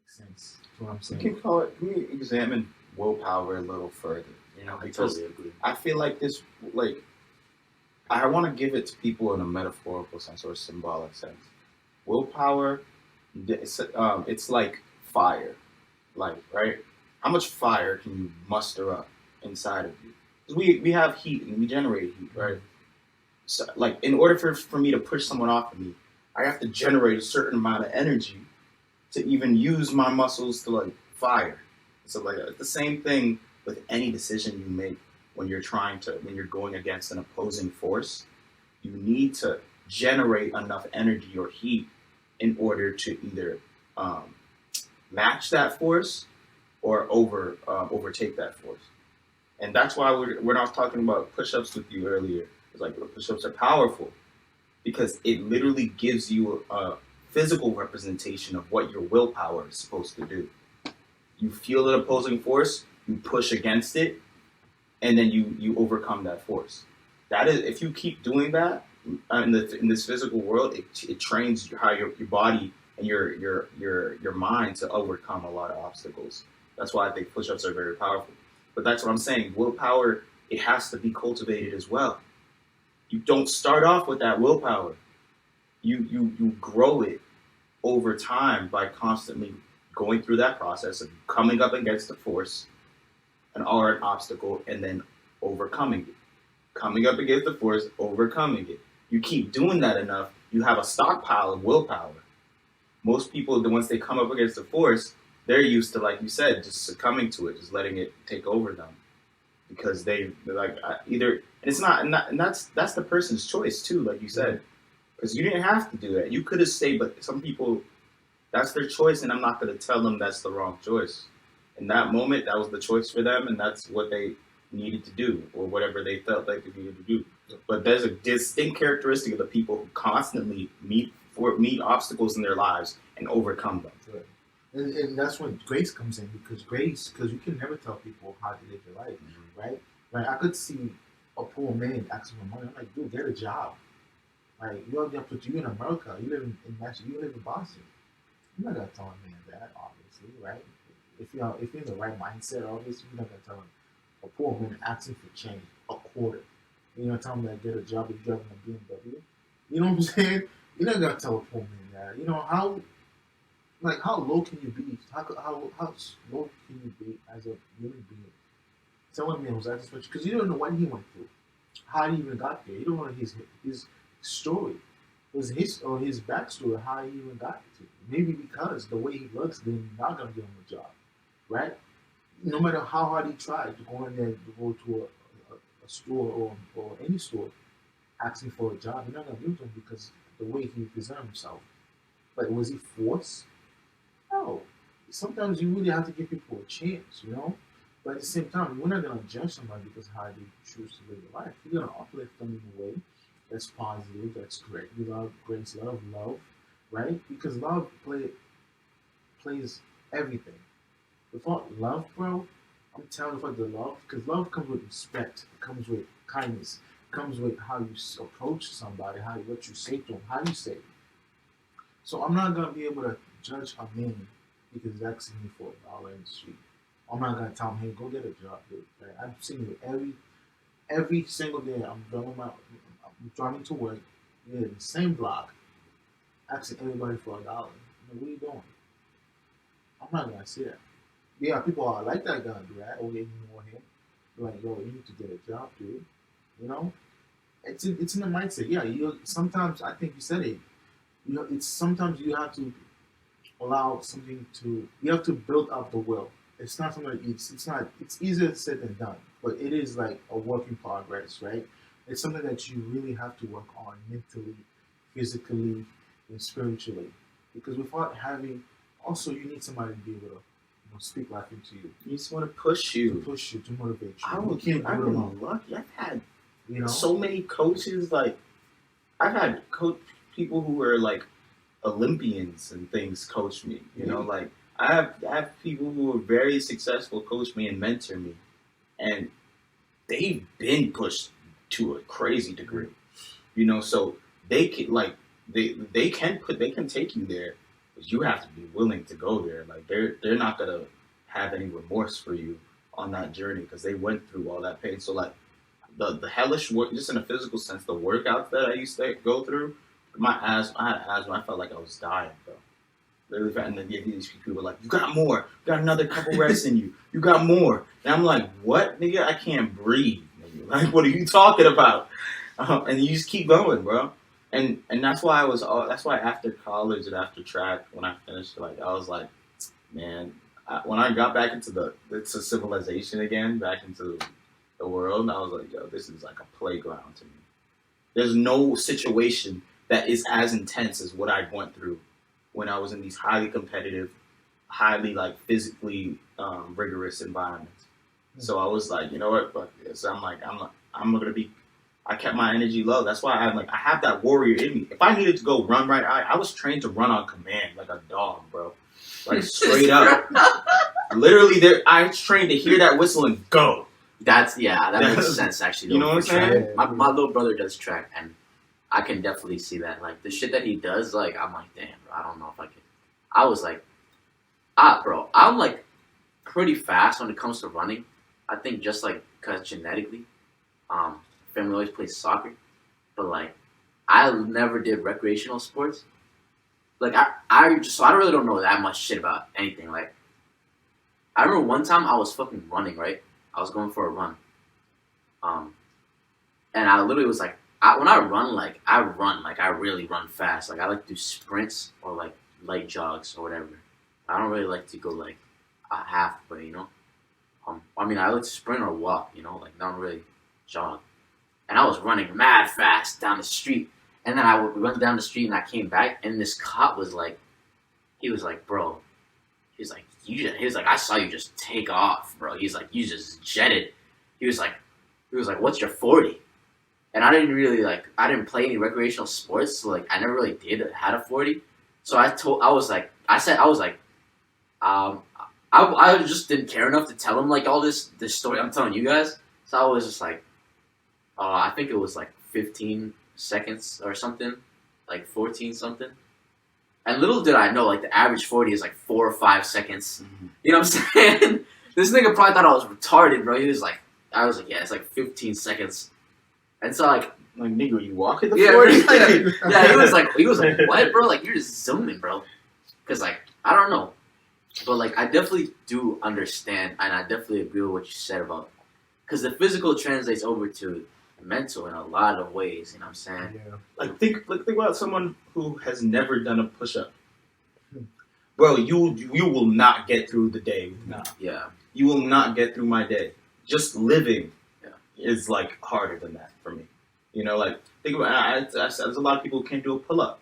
sense. That's what I'm We saying. can call it. Can we examine willpower a little further? You know, I because totally agree. I feel like this, like, I want to give it to people in a metaphorical sense or a symbolic sense. Willpower, it's like fire, like right. How much fire can you muster up inside of you? Because we have heat and we generate heat, right? So, like, in order for me to push someone off of me, I have to generate a certain amount of energy to even use my muscles to like fire. So like it's the same thing with any decision you make when you're going against an opposing force. You need to generate enough energy or heat in order to either um, match that force or overtake that force. And that's why when I was talking about push-ups with you earlier, it's like push-ups are powerful because it literally gives you a physical representation of what your willpower is supposed to do. You feel an opposing force, you push against it, and then you overcome that force. That is, if you keep doing that in this physical world, it trains how your body and your mind to overcome a lot of obstacles. That's why I think push-ups are very powerful. But that's what I'm saying. Willpower, it has to be cultivated as well. You don't start off with that willpower. You grow it over time by constantly going through that process of coming up against a force, an obstacle, and then overcoming it. Coming up against the force, overcoming it. You keep doing that enough, you have a stockpile of willpower. Most people, once they come up against the force, they're used to, like you said, just succumbing to it, just letting it take over them, because they're like either, and it's not, and that's the person's choice too, like you said, because you didn't have to do that. You could have stayed, but some people, that's their choice, and I'm not going to tell them that's the wrong choice. In that moment, that was the choice for them, and that's what they needed to do, or whatever they felt like they needed to do. But there's a distinct characteristic of the people who constantly meet obstacles in their lives and overcome them. Right. And that's when grace comes in, because you can never tell people how to live your life, right? Like I could see a poor man asking for money. I'm like, dude, get a job. Like you in America, you live you live in Boston. You're not gonna tell a man that, obviously, right? If you're in the right mindset, obviously, you're not gonna tell him a poor man asking for change, a quarter. You're gonna tell him that get a job, he's driving a BMW. You know what I'm saying? You're not gonna tell a poor man that. You know how low can you be? How low can you be as a human being? Telling me was asking for, because you don't know what he went through, how he even got there. You don't know his story, his backstory, how he even got to. Maybe because the way he looks, then you're not gonna give him a job, right? No matter how hard he tried to go in there, to go to a store or any store, asking for a job, you're not gonna give it to him because the way he presented himself. But was he forced? No. Sometimes you really have to give people a chance, you know. But at the same time, we're not gonna judge somebody because how they choose to live their life. We're gonna uplift them in a way that's positive, that's great. We love grace, love, right? Because plays everything. Without love, bro, I'm telling you, without the love, because love comes with respect, it comes with kindness, it comes with how you approach somebody, what you say to them, how you say it. So I'm not gonna be able to judge a man because he's asking me for $1 in the street. I'm not gonna tell him, hey, go get a job, dude. Right? I'm seeing you every single day. I'm driving to work, in the same block, asking everybody for $1. What are you doing? I'm not gonna say that. Yeah, people are like that gonna do that. Oh, yeah, you know him. They're like, yo, you need to get a job, dude. You know, it's in the mindset. Yeah, sometimes I think you said it. It's sometimes you have to allow something to. You have to build up the will. It's not something that it's not. It's easier said than done, but it is like a work in progress, right? It's something that you really have to work on mentally, physically, and spiritually, because without having, also you need somebody to be able to speak life into you. You just want to push you, to motivate you. I've been lucky. I've had so many coaches. Like I've had people who were like Olympians and things coach me. You know, like I have people who are very successful coach me and mentor me, and they've been pushed to a crazy degree. You know, so they can like they can take you there. Because you have to be willing to go there. Like they're not gonna have any remorse for you on that journey because they went through all that pain. So like the hellish work, just in a physical sense, the workouts that I used to go through, I had asthma. I felt like I was dying, bro. Literally, and then these people were like, "You got more. You got another couple reps in you. You got more." And I'm like, "What, nigga? I can't breathe. Nigga. Like, what are you talking about?" And you just keep going, bro. And that's why that's why after college and after track, when I finished, like I was like, man, when I got back into civilization again, back into the world, I was like, yo, this is like a playground to me. There's no situation that is as intense as what I went through when I was in these highly competitive, highly like physically rigorous environments. Mm-hmm. So I was like, you know what, fuck this. I'm gonna be. I kept my energy low. That's why I have that warrior in me. If I needed to go run right, I was trained to run on command like a dog, bro. Like straight up. Literally, I was trained to hear that whistle and go. That makes sense actually. Though, you know what I'm saying? My little brother does track, and I can definitely see that. Like the shit that he does, like I'm like, damn, bro, I don't know if I could. I was like, bro, I'm like pretty fast when it comes to running. I think just like cause genetically, family always plays soccer, but like I never did recreational sports. Like I really don't know that much shit about anything. Like I remember one time I was fucking running, right? I was going for a run, and I literally was like, when I run, like I really run fast. Like I like to do sprints or like light jogs or whatever. I don't really like to go like halfway, you know. I mean, I like to sprint or walk, you know, like not really jog. And I was running mad fast down the street, and then I would run down the street, and I came back, and this cop was like, he was like, bro, he's like, I saw you just take off, bro. He's like, you just jetted. He was like, what's your 40? And I didn't play any recreational sports, so like I never really had a 40. So I just didn't care enough to tell him like all this story I'm telling you guys. So I was just like, I think it was like 15 seconds or something, like 14 something. And little did I know, like the average 40 is like 4 or 5 seconds. Mm-hmm. You know what I'm saying? This nigga probably thought I was retarded, bro. I was like, yeah, it's like 15 seconds. And so like nigga, you walking the 40? Yeah, he was like, what, bro? Like you're just zooming, bro. Cause like I don't know, but like I definitely do understand, and I definitely agree with what you said about, cause the physical translates over to mental in a lot of ways. You know what I'm saying? Yeah. Like think about someone who has never done a push-up. Bro, you will not get through the day. Nah. Yeah. You will not get through my day. Just living is like harder than that for me. You know, like think about there's a lot of people who can't do a pull-up.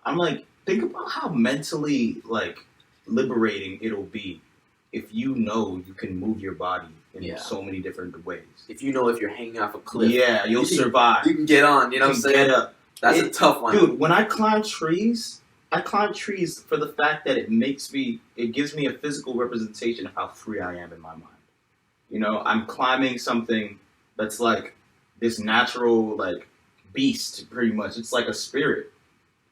I'm like, think about how mentally like liberating it'll be if you know you can move your body in so many different ways. If you know if you're hanging off a cliff, you'll survive. You can get on. You know what I'm saying? Get up. That's a tough one, dude. When I climb trees, for the fact that it gives me a physical representation of how free I am in my mind. You know, I'm climbing something that's like this natural like beast, pretty much. It's like a spirit,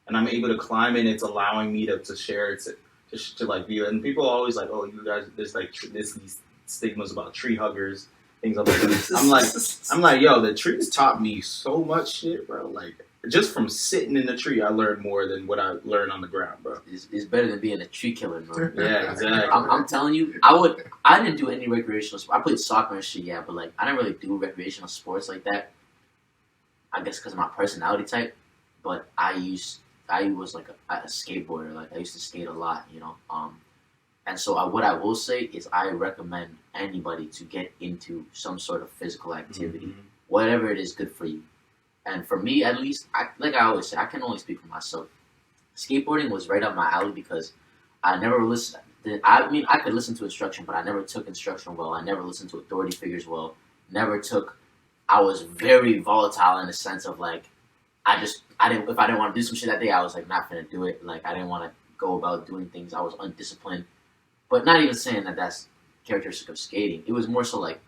and I'm able to climb it. It's allowing me to share it, to like be. And people are always like, oh, you guys, there's like these stigmas about tree huggers, things like that. I'm like, yo, the trees taught me so much shit, bro. Like just from sitting in the tree, I learned more than what I learned on the ground, bro. It's better than being a tree killer, bro. Yeah, exactly. I'm telling you, I didn't do any recreational sports. I played soccer and shit, yeah, but like I didn't really do recreational sports like that. I guess because of my personality type. But I was like a skateboarder. Like I used to skate a lot, you know. And so what I will say is I recommend anybody to get into some sort of physical activity, whatever it is good for you. And for me, at least, like I always say, I can only speak for myself. Skateboarding was right up my alley because I never listened. I mean, I could listen to instruction, but I never took instruction well. I never listened to authority figures well. I was very volatile in the sense of like, if I didn't want to do some shit that day, I was like not gonna do it. Like I didn't want to go about doing things. I was undisciplined, but not even saying that that's characteristic of skating. It was more so like,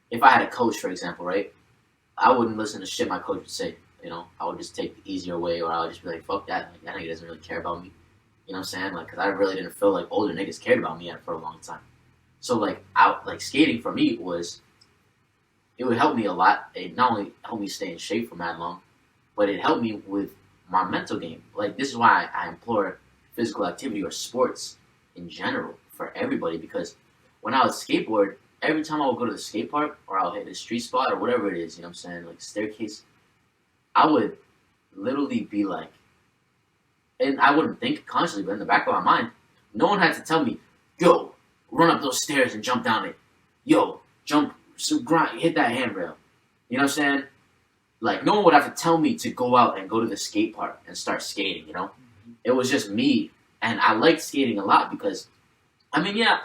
if I had a coach, for example, right? I wouldn't listen to shit my coach would say. You know, I would just take the easier way, or I would just be like, fuck that. Like, that nigga doesn't really care about me. You know what I'm saying? Like, because I really didn't feel like older niggas cared about me for a long time. So like, skating for me it would help me a lot. It not only helped me stay in shape for mad long, but it helped me with my mental game. Like, this is why I implore physical activity or sports in general for everybody, because when I would skateboard, every time I would go to the skate park or I'll hit a street spot or whatever it is, you know what I'm saying, like staircase, I would literally be like, and I wouldn't think consciously, but in the back of my mind, no one had to tell me, yo, run up those stairs and jump down it. Yo, jump, grind, hit that handrail. You know what I'm saying? Like, no one would have to tell me to go out and go to the skate park and start skating, you know? Mm-hmm. It was just me. And I liked skating a lot because, I mean, yeah,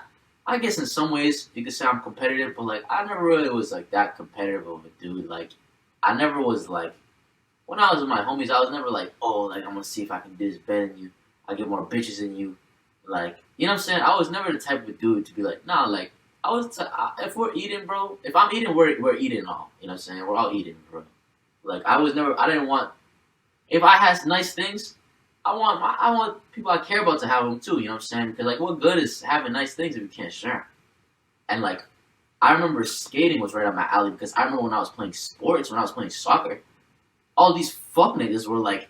I guess in some ways you could say I'm competitive, but, like, I never really was, like, that competitive of a dude. Like, I never was, like, when I was with my homies, I was never like, oh, like, I'm going to see if I can do this better than you. I get more bitches than you. Like, you know what I'm saying? I was never the type of dude to be like, nah, like, if we're eating, bro, if I'm eating, we're eating all. You know what I'm saying? We're all eating, bro. Like, I didn't want, if I had nice things, I want people I care about to have them too, you know what I'm saying? Because, like, what good is having nice things if you can't share? And, like, I remember skating was right up my alley because I remember when I was playing sports, when I was playing soccer, all these fuck niggas were like,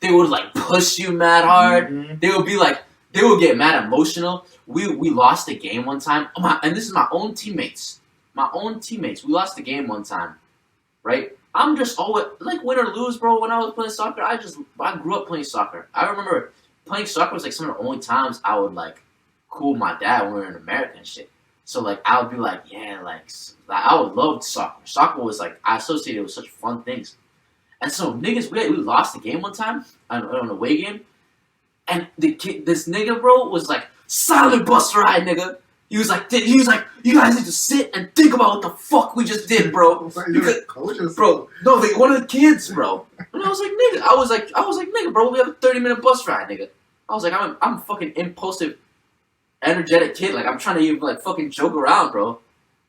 they would, like, push you mad hard. Mm-hmm. They would be like, they would get mad emotional. We lost a game one time, and this is my own teammates. We lost the game one time, right? I'm just always, like, win or lose, bro. When I was playing soccer, I grew up playing soccer. I remember playing soccer was, like, some of the only times I would, like, cool my dad when we were in America and shit. So, like, I would be like, yeah, like I would love soccer. Soccer was, like, I associated with such fun things. And so, niggas, we lost the game one time, on an away game, and this nigga, bro, was like, silent bus ride, nigga. He was like, you guys need to sit and think about what the fuck we just did, bro. Bro, no, like, one of the kids, bro. And I was like, nigga, I was like, nigga, bro, we have a 30-minute bus ride, nigga. I was like, I'm a fucking impulsive, energetic kid. Like, I'm trying to even, like, fucking joke around, bro.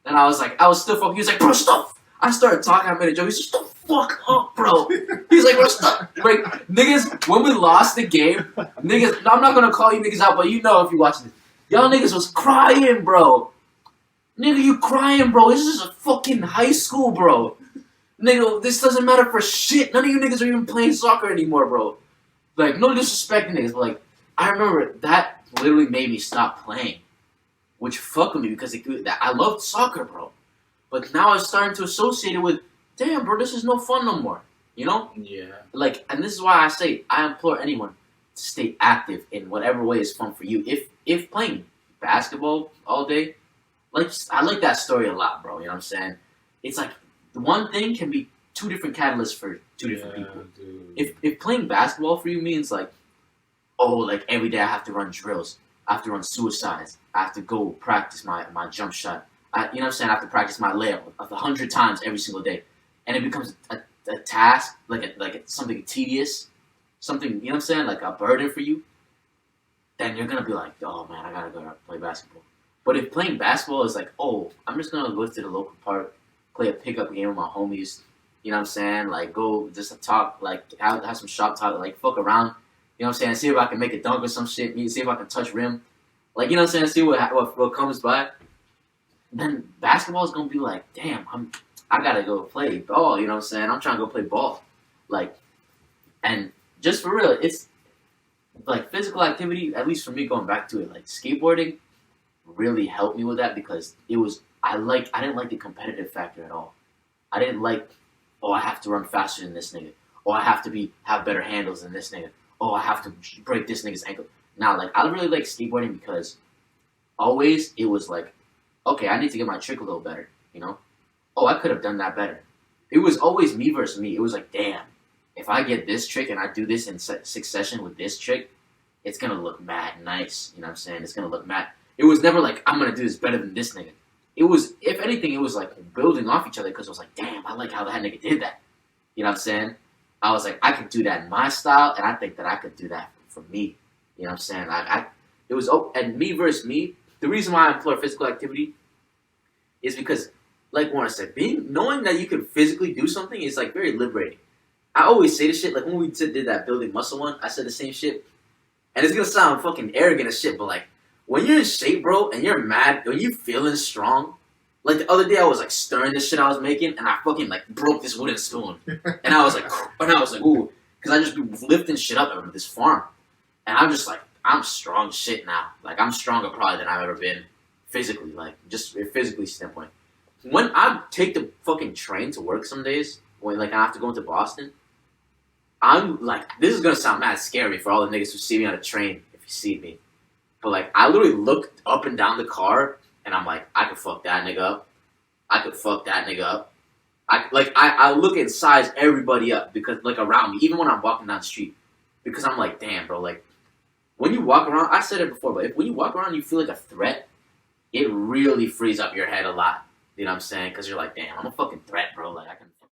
And I was still fucking, he was like, bro, stop. I started talking, I made a joke. He was like, shut the fuck up, bro. He's like, bro, stop. Like, niggas, when we lost the game, niggas, I'm not gonna call you niggas out, but you know if you're watching this. Y'all niggas was crying, bro. Nigga, you crying, bro. This is a fucking high school, bro. Nigga, this doesn't matter for shit. None of you niggas are even playing soccer anymore, bro. Like, no disrespect to niggas, but, like, I remember that literally made me stop playing. Which fucked with me because I loved soccer, bro. But now I'm starting to associate it with, damn, bro, this is no fun no more. You know? Yeah. Like, and this is why I say, I implore anyone to stay active in whatever way is fun for you. If playing basketball all day, like, I like that story a lot, bro. You know what I'm saying? It's like one thing can be two different catalysts for two different people. Dude. If playing basketball for you means like, oh, like every day I have to run drills, I have to run suicides, I have to go practice my jump shot. You know what I'm saying? I have to practice my layup 100 times every single day, and it becomes a task, like something tedious, something, you know what I'm saying, like a burden for you. Then you're gonna be like, oh man, I gotta go play basketball. But if playing basketball is like, oh, I'm just gonna go to the local park, play a pickup game with my homies, you know what I'm saying? Like, go just to talk, like have some shop talk, like fuck around, you know what I'm saying? See if I can make a dunk or some shit. See if I can touch rim, like, you know what I'm saying? See what comes by. Then basketball is gonna be like, damn, I gotta go play ball. You know what I'm saying? I'm trying to go play ball, like, and just for real, it's. Like, physical activity, at least for me, going back to it, like, skateboarding really helped me with that because I didn't like the competitive factor at all. I didn't like, oh, I have to run faster than this nigga. Oh, I have to have better handles than this nigga. Oh, I have to break this nigga's ankle. Now, like, I really like skateboarding because always it was like, okay, I need to get my trick a little better, you know? Oh, I could have done that better. It was always me versus me. It was like, damn. If I get this trick and I do this in succession with this trick, it's going to look mad nice. You know what I'm saying? It's going to look mad. It was never like, I'm going to do this better than this nigga. It was, if anything, it was like building off each other because it was like, damn, I like how that nigga did that. You know what I'm saying? I was like, I could do that in my style, and I think that I could do that for me. You know what I'm saying? It was, and me versus me, the reason why I implore physical activity is because, like Warren said, knowing that you can physically do something is like very liberating. I always say this shit, like when we did that building muscle one, I said the same shit. And it's gonna sound fucking arrogant as shit, but like, when you're in shape, bro, and you're mad, when you feeling strong, like the other day I was like stirring this shit I was making, and I fucking like broke this wooden spoon, and I was like, ooh, because I just be lifting shit up at this farm, and I'm just like, I'm strong shit now. Like I'm stronger probably than I've ever been physically, like just physically standpoint. When I take the fucking train to work some days, when like I have to go into Boston, I'm like, this is gonna sound mad scary for all the niggas who see me on a train if you see me. But like, I literally look up and down the car, and I'm like, I could fuck that nigga up. I could fuck that nigga up. I look and size everybody up because like around me, even when I'm walking down the street, because I'm like, damn, bro. Like when you walk around, I said it before, but when you walk around, you feel like a threat. It really frees up your head a lot. You know what I'm saying? Because you're like, damn, I'm a fucking threat, bro. Like I can